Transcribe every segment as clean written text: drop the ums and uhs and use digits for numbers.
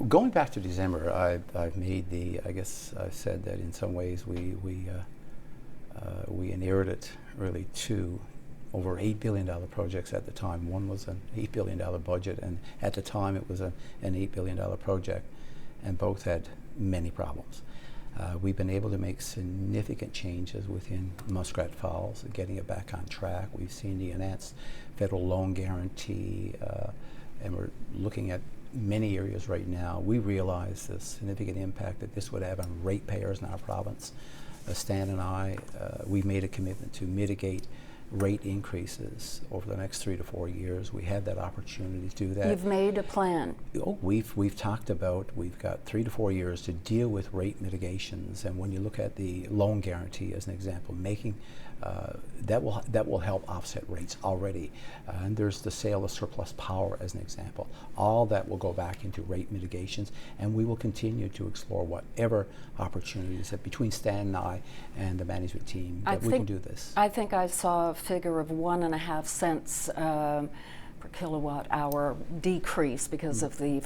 Going back to December, I've made I guess I've said that in some ways we inherited really two over $8 billion projects at the time. One was an $8 billion budget, and at the time it was an $8 billion project, and both had many problems. We've been able to make significant changes within Muskrat Falls, getting it back on track. We've seen the enhanced federal loan guarantee, and we're looking at many areas right now. We realize the significant impact that this would have on ratepayers in our province. Stan and I, we've made a commitment to mitigate rate increases over the next 3 to 4 years. We had that opportunity to do that. You've made a plan. Oh, we've talked about, we've got 3 to 4 years to deal with rate mitigations, and when you look at the loan guarantee as an example, making that will help offset rates already. And there's the sale of surplus power as an example. All that will go back into rate mitigations, and we will continue to explore whatever opportunities that between Stan and I and the management team that we can do this. I think I saw a figure of 1.5 cents per kilowatt hour decrease because of the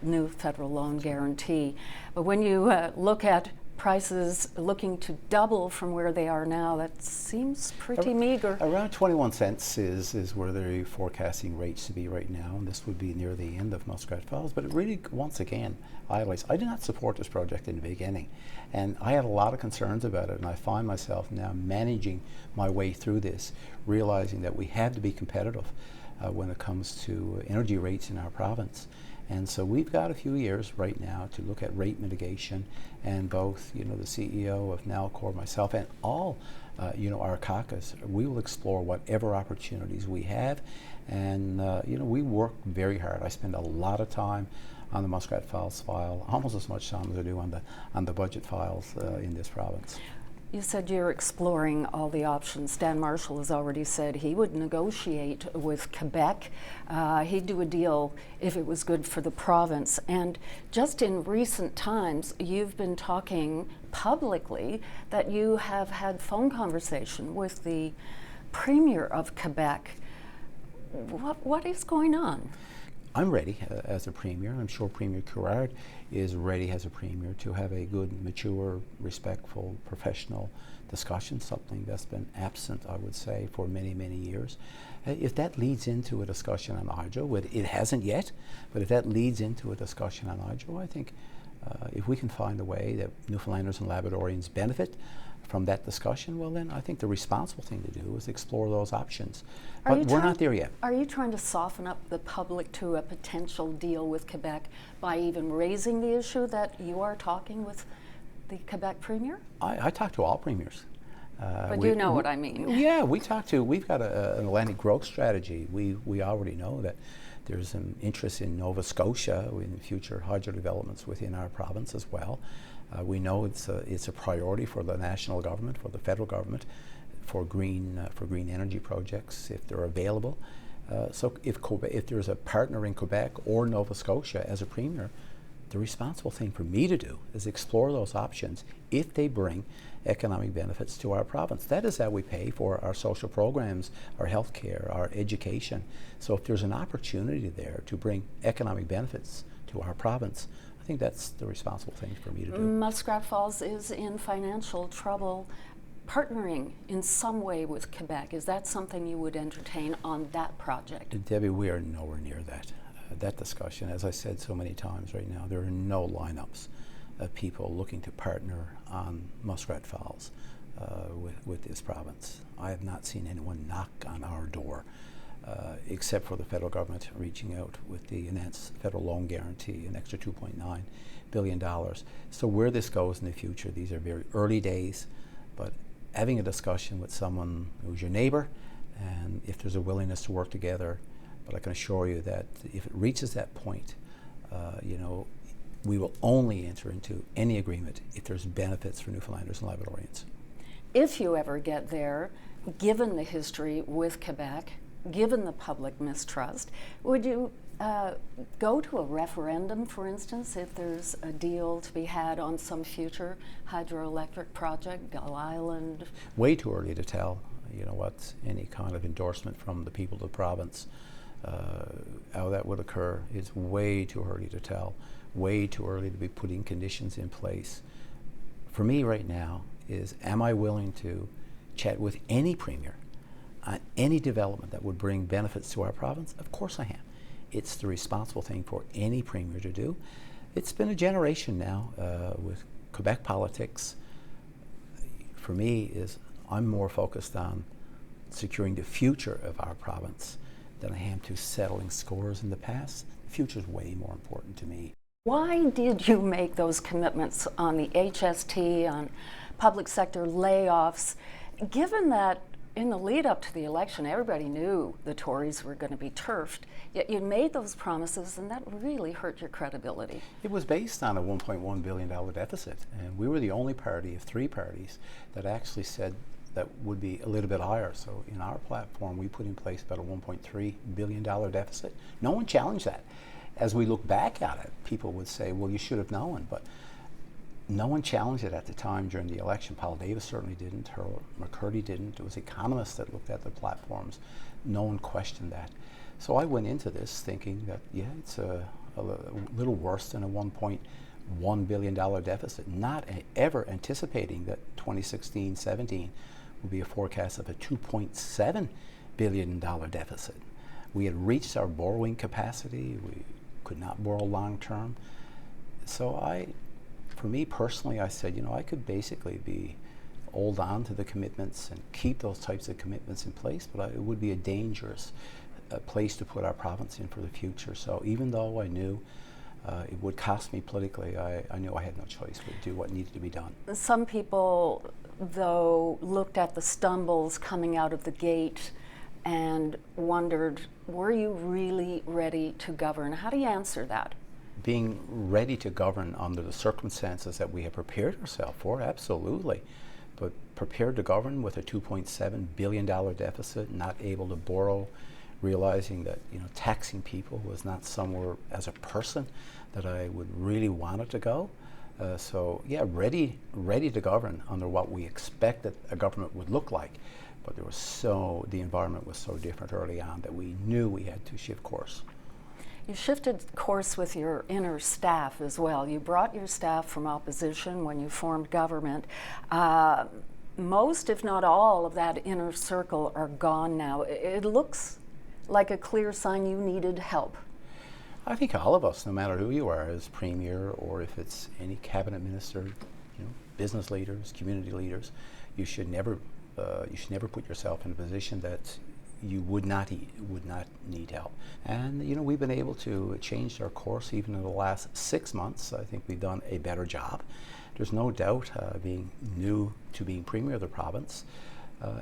new federal loan guarantee. But when you look at prices looking to double from where they are now, that seems pretty meager. Around 21 cents is where they're forecasting rates to be right now, and this would be near the end of Muskrat Falls. But it really, once again, I did not support this project in the beginning, and I had a lot of concerns about it, and I find myself now managing my way through this, realizing that we have to be competitive when it comes to energy rates in our province. And so we've got a few years right now to look at rate mitigation, and both, the CEO of Nalcor, myself, and all, our caucus, we will explore whatever opportunities we have. And, we work very hard. I spend a lot of time on the Muskrat Falls file, almost as much time as I do on the budget files in this province. You said you're exploring all the options. Dan Marshall has already said he would negotiate with Quebec. He'd do a deal if it was good for the province. And just in recent times, you've been talking publicly that you have had phone conversation with the Premier of Quebec. What is going on? I'm ready as a Premier. I'm sure Premier Courard is ready as a Premier to have a good, mature, respectful, professional discussion, something that's been absent, I would say, for many, many years. If that leads into a discussion on hydro, it hasn't yet, but if that leads into a discussion on hydro, I think if we can find a way that Newfoundlanders and Labradorians benefit from that discussion, well then I think the responsible thing to do is explore those options. But we're not there yet. Are you trying to soften up the public to a potential deal with Quebec by even raising the issue that you are talking with the Quebec Premier? I talk to all premiers. But you know what I mean. Yeah, we've got an Atlantic growth strategy. We already know that there's an interest in Nova Scotia in future hydro developments within our province as well. We know it's a priority for the national government, for the federal government, for green energy projects if they're available. So if there's a partner in Quebec or Nova Scotia as a premier, the responsible thing for me to do is explore those options if they bring economic benefits to our province. That is how we pay for our social programs, our health care, our education. So if there's an opportunity there to bring economic benefits to our province, I think that's the responsible thing for me to do. Muskrat Falls is in financial trouble. Partnering in some way with Quebec, is that something you would entertain on that project? Debbie, we are nowhere near that. That discussion, as I said so many times right now, there are no lineups of people looking to partner on Muskrat Falls with this province. I have not seen anyone knock on our door, except for the federal government reaching out with the enhanced federal loan guarantee, an extra $2.9 billion. So where this goes in the future, these are very early days, but having a discussion with someone who's your neighbor, and if there's a willingness to work together, but I can assure you that if it reaches that point, we will only enter into any agreement if there's benefits for Newfoundlanders and Labradorians. If you ever get there, given the history with Quebec, given the public mistrust, would you go to a referendum, for instance, if there's a deal to be had on some future hydroelectric project, Gull Island? Way too early to tell, any kind of endorsement from the people of the province How that would occur is way too early to tell, way too early to be putting conditions in place. For me right now is, am I willing to chat with any premier on any development that would bring benefits to our province? Of course I am. It's the responsible thing for any premier to do. It's been a generation now with Quebec politics. For me, I'm more focused on securing the future of our province than I am to settling scores in the past. The future is way more important to me. Why did you make those commitments on the HST, on public sector layoffs, given that in the lead up to the election, everybody knew the Tories were going to be turfed, yet you made those promises and that really hurt your credibility? It was based on a $1.1 billion deficit, and we were the only party of three parties that actually said that would be a little bit higher. So in our platform, we put in place about a $1.3 billion deficit. No one challenged that. As we look back at it, people would say, well, you should have known, but no one challenged it at the time during the election. Paul Davis certainly didn't, Harold McCurdy didn't. It was economists that looked at the platforms. No one questioned that. So I went into this thinking that, yeah, it's a little worse than a $1.1 billion deficit, not ever anticipating that 2016-17 would be a forecast of a $2.7 billion deficit. We had reached our borrowing capacity. We could not borrow long term. So for me personally, I said, I could basically hold on to the commitments and keep those types of commitments in place, but it would be a dangerous place to put our province in for the future. So even though I knew it would cost me politically, I knew I had no choice but to do what needed to be done. Some people, though, looked at the stumbles coming out of the gate and wondered, were you really ready to govern? How do you answer that? Being ready to govern under the circumstances that we have prepared ourselves for, absolutely. But prepared to govern with a $2.7 billion deficit, not able to borrow, realizing that taxing people was not somewhere as a person that I would really want it to go. So yeah, ready to govern under what we expected a government would look like. But the environment was so different early on that we knew we had to shift course. You shifted course with your inner staff as well. You brought your staff from opposition when you formed government. Most, if not all, of that inner circle are gone now. It looks like a clear sign you needed help. I think all of us, no matter who you are, as premier or if it's any cabinet minister, business leaders, community leaders, you should never put yourself in a position that you would not need help. And we've been able to change our course even in the last 6 months. I think we've done a better job. There's no doubt, being new to being premier of the province,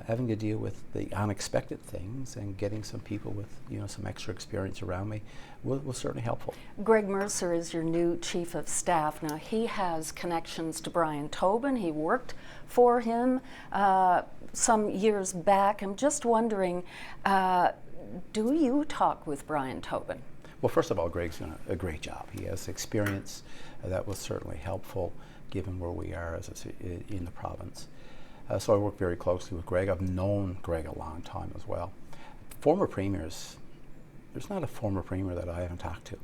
having to deal with the unexpected things and getting some people with some extra experience around me was certainly helpful. Greg Mercer is your new chief of staff. Now he has connections to Brian Tobin. He worked for him some years back. I'm just wondering, do you talk with Brian Tobin? Well, first of all, Greg's done a great job. He has experience that was certainly helpful given where we are in the province. So I work very closely with Greg. I've known Greg a long time as well. Former premiers, there's not a former premier that I haven't talked to.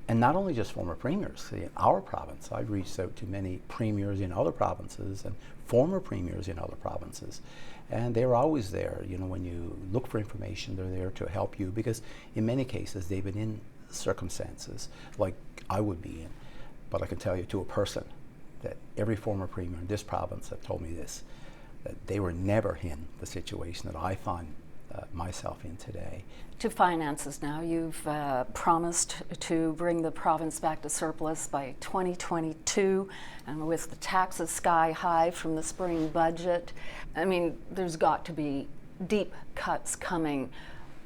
And not only just former premiers. In our province, I've reached out to many premiers in other provinces and former premiers in other provinces. And they're always there. When you look for information, they're there to help you because in many cases they've been in circumstances like I would be in. But I can tell you to a person that every former premier in this province have told me this, that they were never in the situation that I find myself in today. To finances now, you've promised to bring the province back to surplus by 2022, and with the taxes sky high from the spring budget, there's got to be deep cuts coming.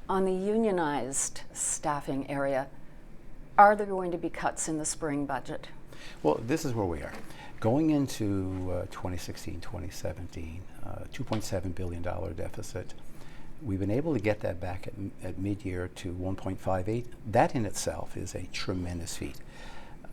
On the unionized staffing area, are there going to be cuts in the spring budget? Well, this is where we are. Going into 2016-2017, $2.7 billion deficit. We've been able to get that back at mid-year to 1.58. That in itself is a tremendous feat.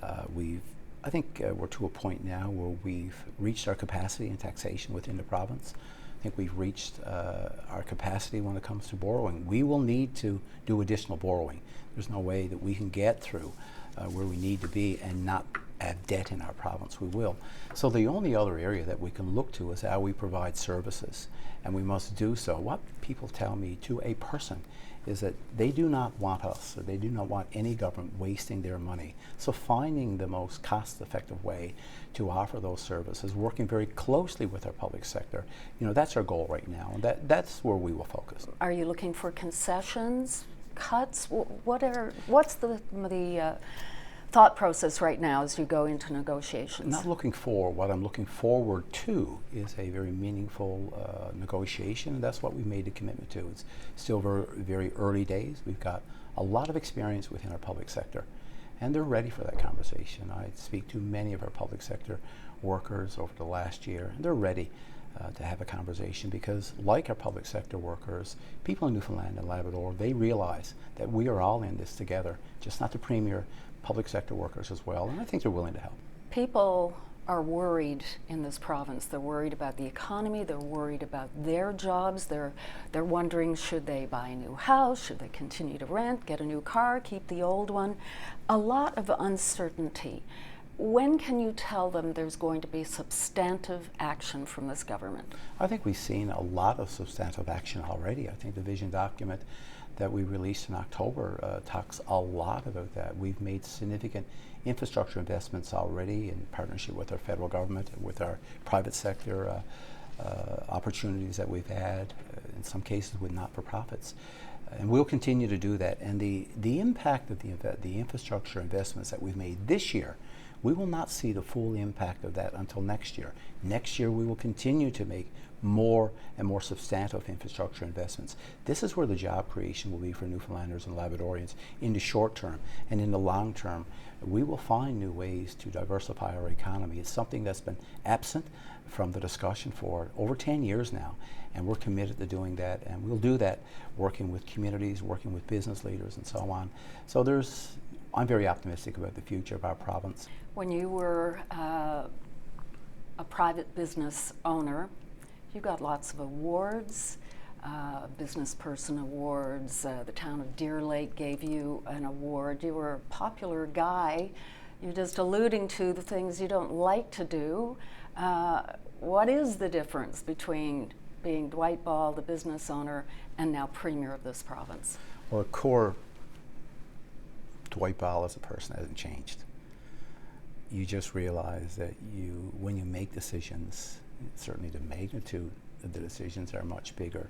I think we're to a point now where we've reached our capacity in taxation within the province. think we've reached our capacity when it comes to borrowing. We will need to do additional borrowing. There's no way that we can get through where we need to be and not have debt in our province. We will. So the only other area that we can look to is how we provide services, and we must do so. What people tell me to a person is that they do not want us, or they do not want any government wasting their money. So finding the most cost-effective way to offer those services, working very closely with our public sector, that's our goal right now, and that's where we will focus. Are you looking for concessions, cuts? What's the thought process right now as you go into negotiations? Not looking for. What I'm looking forward to is a very meaningful negotiation, and that's what we made a commitment to. It's still very, very early days. We've got a lot of experience within our public sector, and they're ready for that conversation. I speak to many of our public sector workers over the last year, and they're ready to have a conversation because, like our public sector workers, people in Newfoundland and Labrador, they realize that we are all in this together, just not the Premier, public sector workers as well, and I think they're willing to help. People are worried in this province. They're worried about the economy. They're worried about their jobs. They're wondering, should they buy a new house? Should they continue to rent, get a new car, keep the old one? A lot of uncertainty. When can you tell them there's going to be substantive action from this government? I think we've seen a lot of substantive action already. I think the vision document that we released in October talks a lot about that. We've made significant infrastructure investments already in partnership with our federal government, with our private sector opportunities that we've had, in some cases with not-for-profits. And we'll continue to do that. And the impact of the infrastructure investments that we've made this year, we will not see the full impact of that until next year. Next year, we will continue to make more and more substantive infrastructure investments. This is where the job creation will be for Newfoundlanders and Labradorians in the short term. And in the long term, we will find new ways to diversify our economy. It's something that's been absent from the discussion for over 10 years now, and we're committed to doing that, and we'll do that working with communities, working with business leaders, and so on. So I'm very optimistic about the future of our province. When you were a private business owner, you got lots of awards, business person awards. The town of Deer Lake gave you an award. You were a popular guy. You're just alluding to the things you don't like to do. What is the difference between being Dwight Ball, the business owner, and now Premier of this province? Well, core Dwight Ball as a person hasn't changed. You just realize that when you make decisions, certainly the magnitude of the decisions are much bigger,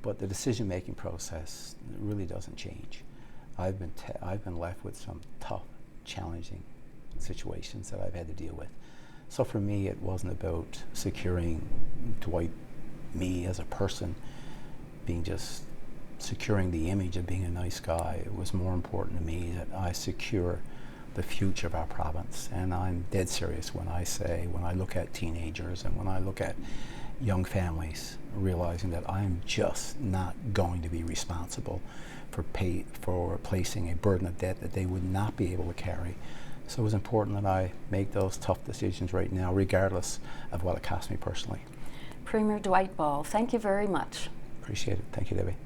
but the decision-making process really doesn't change. I've been left with some tough, challenging situations that I've had to deal with. So for me, it wasn't about securing me as a person, securing the image of being a nice guy. It was more important to me that I secure the future of our province. And I'm dead serious when I look at teenagers and when I look at young families, realizing that I'm just not going to be responsible for placing a burden of debt that they would not be able to carry. So it was important that I make those tough decisions right now, regardless of what it cost me personally. Premier Dwight Ball, thank you very much. Appreciate it. Thank you, Debbie.